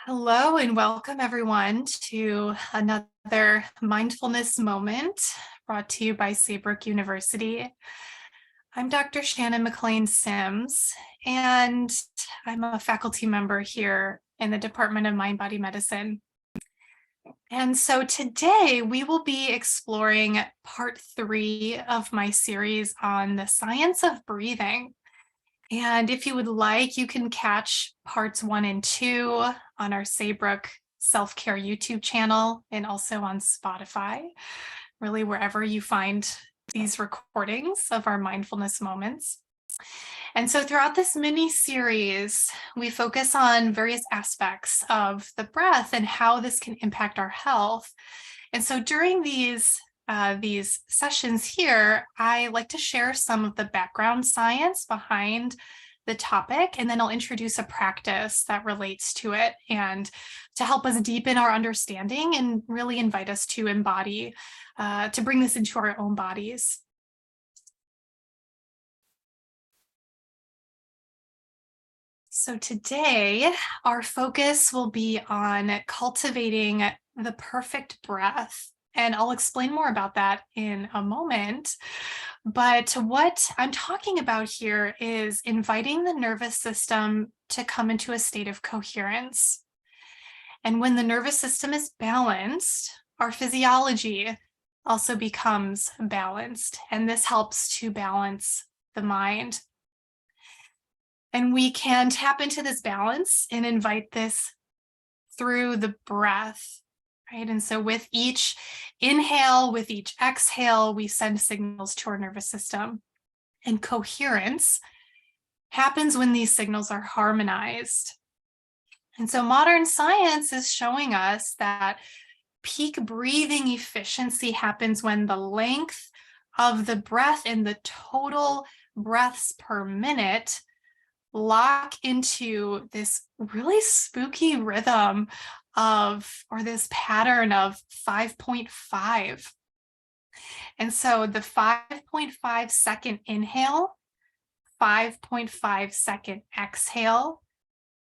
Hello and welcome everyone to another mindfulness moment brought to you by Saybrook University. I'm Dr. Shaelyn McLain Sims, and I'm a faculty member here in the Department of Mind-Body Medicine. And so today we will be exploring part 3 of my series on the science of breathing. And if you would like, you can catch parts 1 and 2 on our Saybrook Self-Care YouTube channel and also on Spotify, really wherever you find these recordings of our mindfulness moments. And so throughout this mini series, we focus on various aspects of the breath and how this can impact our health. And so during these sessions here, I like to share some of the background science behind the topic, and then I'll introduce a practice that relates to it and to help us deepen our understanding and really invite us to embody, to bring this into our own bodies. So today, our focus will be on cultivating the perfect breath. And I'll explain more about that in a moment. But what I'm talking about here is inviting the nervous system to come into a state of coherence. And when the nervous system is balanced, our physiology also becomes balanced. And this helps to balance the mind. And we can tap into this balance and invite this through the breath. Right. And so with each inhale, with each exhale, we send signals to our nervous system. And coherence happens when these signals are harmonized. And so modern science is showing us that peak breathing efficiency happens when the length of the breath and the total breaths per minute lock into this really spooky rhythm or this pattern of 5.5. And so the 5.5 second inhale, 5.5 second exhale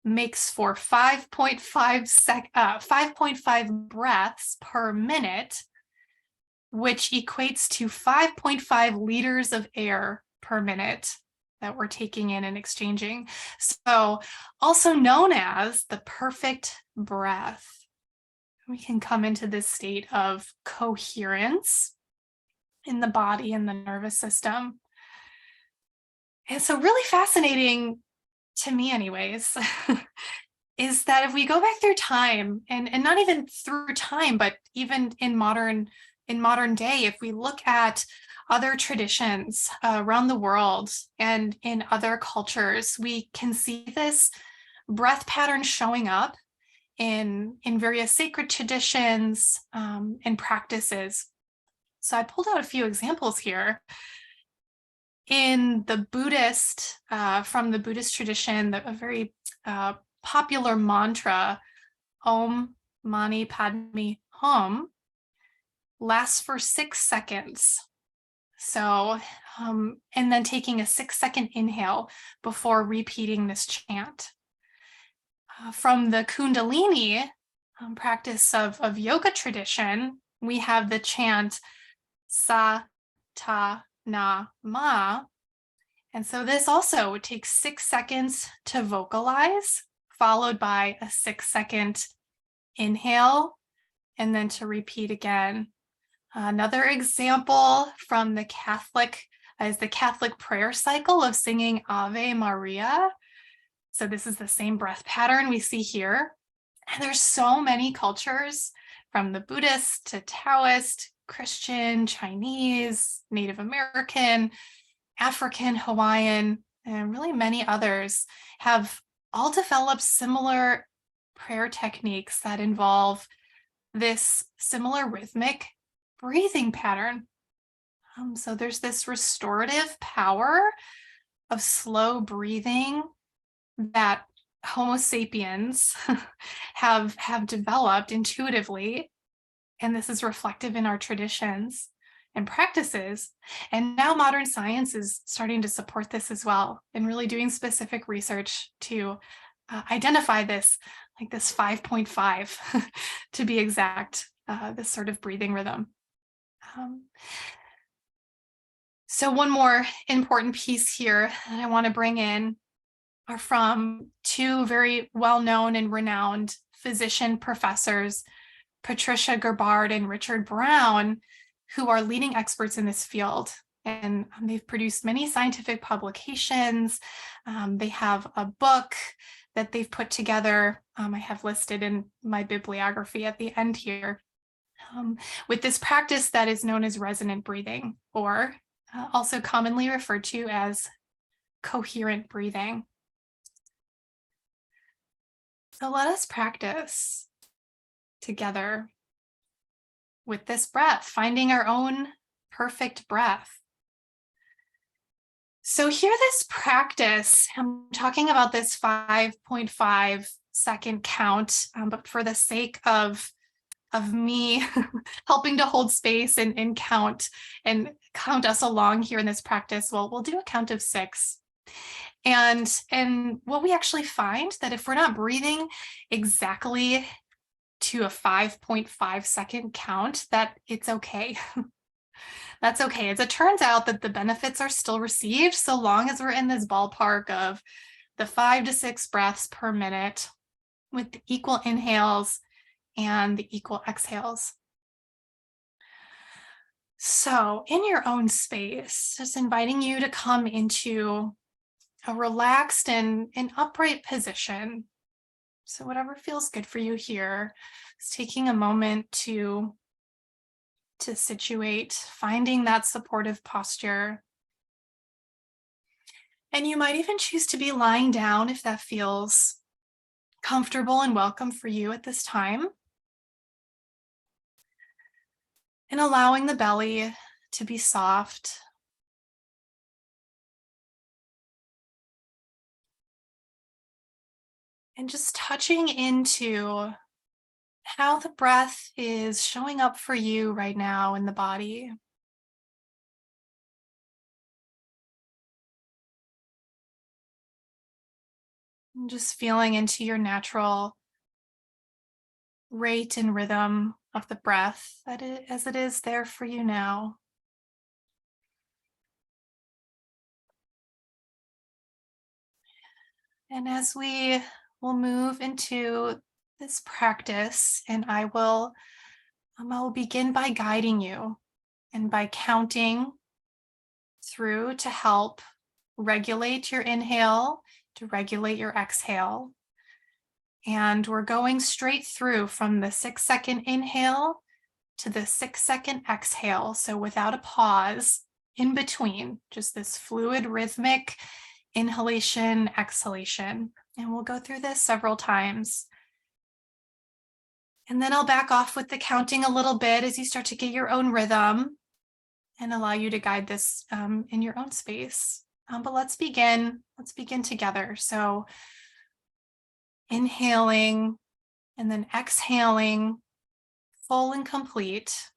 makes for 5.5 breaths per minute, which equates to 5.5 liters of air per minute that we're taking in and exchanging. So also known as the perfect breath. We can come into this state of coherence in the body and the nervous system. And so really fascinating to me anyways, is that if we go back through time and not even through time, but even in modern day, if we look at other traditions around the world and in other cultures, we can see this breath pattern showing up in various sacred traditions and practices. So I pulled out a few examples here. In the Buddhist, from the Buddhist tradition, a very popular mantra, Om Mani Padme Hum, lasts for 6 seconds. So, and then taking a 6-second inhale before repeating this chant. From the Kundalini practice of yoga tradition, we have the chant Sa Ta Na Ma. And so this also takes 6 seconds to vocalize, followed by a 6-second inhale, and then to repeat again. Another example from the Catholic is the Catholic prayer cycle of singing Ave Maria. So this is the same breath pattern we see here. And there's so many cultures, from the Buddhist to Taoist, Christian, Chinese, Native American, African, Hawaiian, and really many others have all developed similar prayer techniques that involve this similar rhythmic breathing pattern. So there's this restorative power of slow breathing that Homo sapiens have developed intuitively, and this is reflective in our traditions and practices. And now modern science is starting to support this as well, and really doing specific research to identify this like this 5.5 to be exact, this sort of breathing rhythm. So one more important piece here that I want to bring in are from two very well-known and renowned physician professors, Patricia Gerbard and Richard Brown, who are leading experts in this field. And they've produced many scientific publications. They have a book that they've put together. I have listed in my bibliography at the end here, with this practice that is known as resonant breathing, or also commonly referred to as coherent breathing. So let us practice together with this breath, finding our own perfect breath. So here, this practice, I'm talking about this 5.5 second count, but for the sake of me helping to hold space and count us along here in this practice, we'll do a count of 6. And what we actually find that if we're not breathing exactly to a 5.5 second count, that it's okay. That's okay. As it turns out, that the benefits are still received so long as we're in this ballpark of the 5 to 6 breaths per minute with the equal inhales and the equal exhales. So in your own space, just inviting you to come into a relaxed and an upright position. So whatever feels good for you here, just taking a moment to situate, finding that supportive posture. And you might even choose to be lying down if that feels comfortable and welcome for you at this time. And allowing the belly to be soft. And just touching into how the breath is showing up for you right now in the body. And just feeling into your natural rate and rhythm of the breath as it is there for you now. And as we will move into this practice, and I will begin by guiding you and by counting through to help regulate your inhale, to regulate your exhale. And we're going straight through from the 6-second inhale to the 6-second exhale. So without a pause in between, just this fluid, rhythmic inhalation, exhalation. And we'll go through this several times. And then I'll back off with the counting a little bit as you start to get your own rhythm and allow you to guide this in your own space. But let's begin together. So inhaling and then exhaling, full and complete.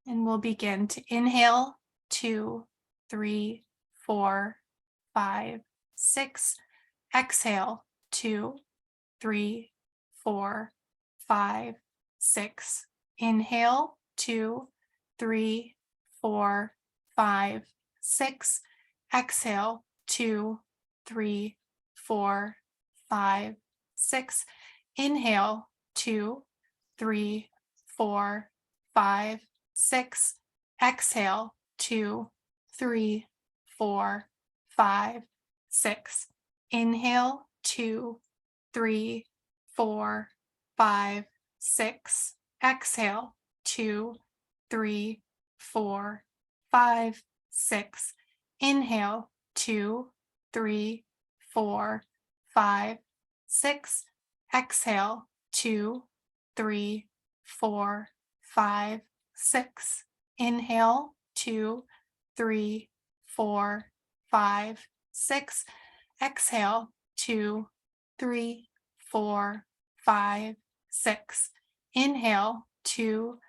And we'll begin to inhale, 2, 3, 4, 5, 6. Exhale, 2, 3, 4, 5, 6. Inhale, 2, 3, 4, 5, 6. Exhale, 2, 3, 4, 5, 6. Inhale, 2, 3, 4, 5, 6. Exhale, 2, 3, 4, 5, 6. Inhale, 2, 3, 4, 5, 6. Exhale, 2, 3, 4, 5, 6. Inhale, 2, 3, 4, 5, 6. Exhale, 2, 3, 4, 5, 6. Inhale, 2, 3, 4, 5, 6. Exhale, 2, 3, 4, 5, 6. Inhale, 2,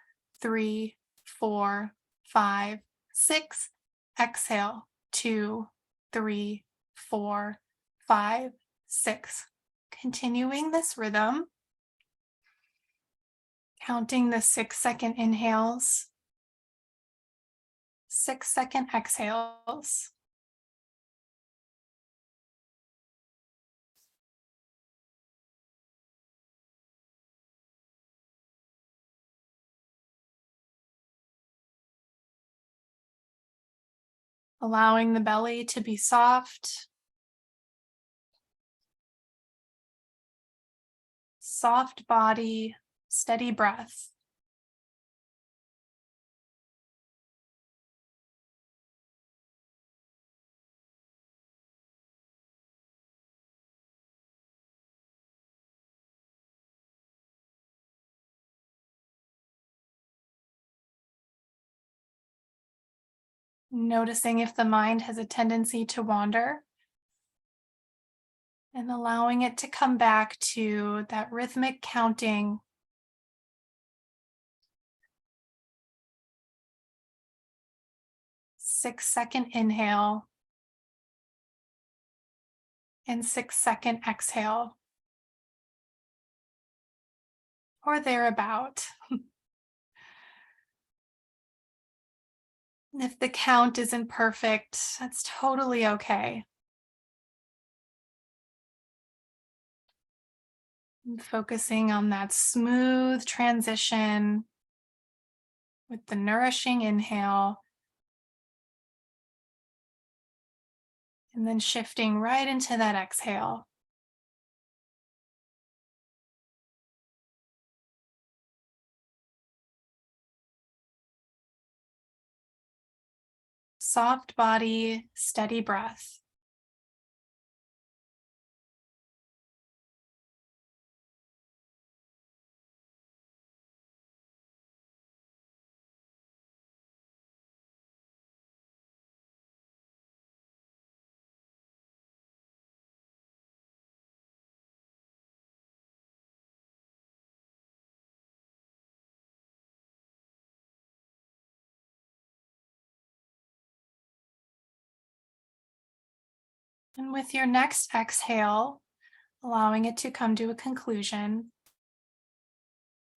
3, 4, 5, 6. Exhale, 2, 3, 4, 5, 6. continuing this rhythm, counting the 6-second inhales, 6-second exhales. Allowing the belly to be soft. Soft body, steady breath. Noticing if the mind has a tendency to wander, and allowing it to come back to that rhythmic counting. Six-second inhale and 6-second exhale, or thereabout. If the count isn't perfect, that's totally okay. And focusing on that smooth transition with the nourishing inhale, and then shifting right into that exhale. Soft body, steady breath. And with your next exhale, allowing it to come to a conclusion,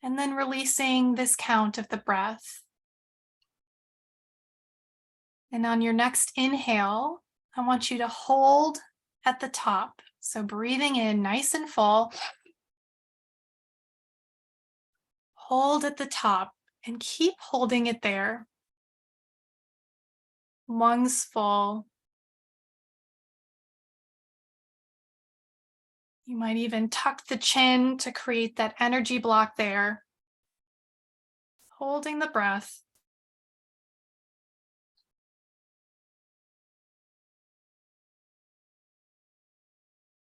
and then releasing this count of the breath. And on your next inhale, I want you to hold at the top. So breathing in nice and full, hold at the top and keep holding it there. Lungs full. You might even tuck the chin to create that energy block there. Holding the breath.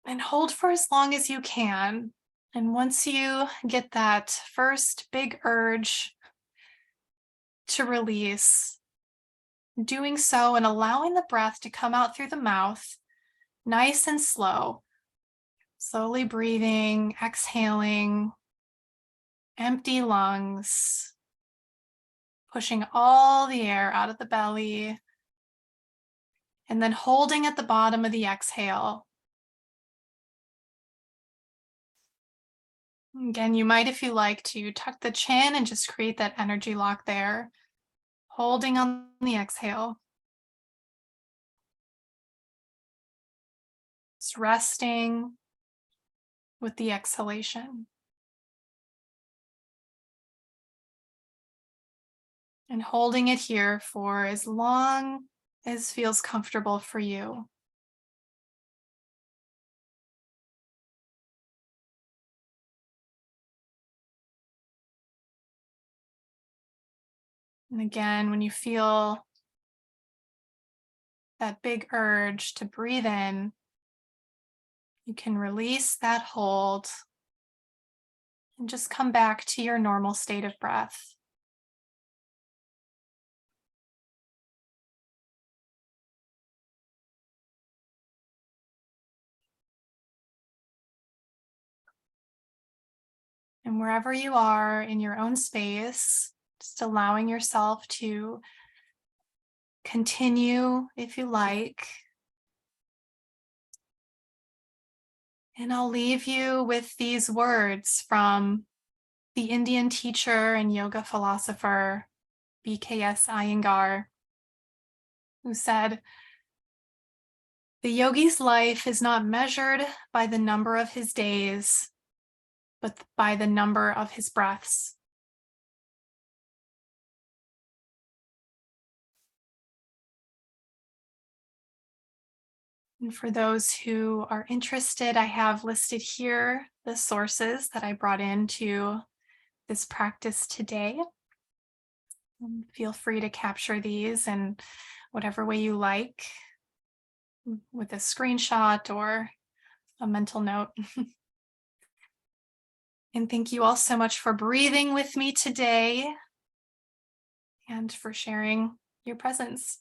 And hold for as long as you can. And once you get that first big urge to release, doing so and allowing the breath to come out through the mouth, nice and slow. Slowly breathing, exhaling, empty lungs, pushing all the air out of the belly, and then holding at the bottom of the exhale. Again, you might, if you like, to tuck the chin and just create that energy lock there, holding on the exhale. Just resting with the exhalation. And holding it here for as long as feels comfortable for you. And again, when you feel that big urge to breathe in, you can release that hold and just come back to your normal state of breath. And wherever you are in your own space, just allowing yourself to continue if you like. And I'll leave you with these words from the Indian teacher and yoga philosopher BKS Iyengar, who said, "The yogi's life is not measured by the number of his days, but by the number of his breaths." And for those who are interested, I have listed here the sources that I brought into this practice today. Feel free to capture these in whatever way you like, with a screenshot or a mental note. And thank you all so much for breathing with me today and for sharing your presence.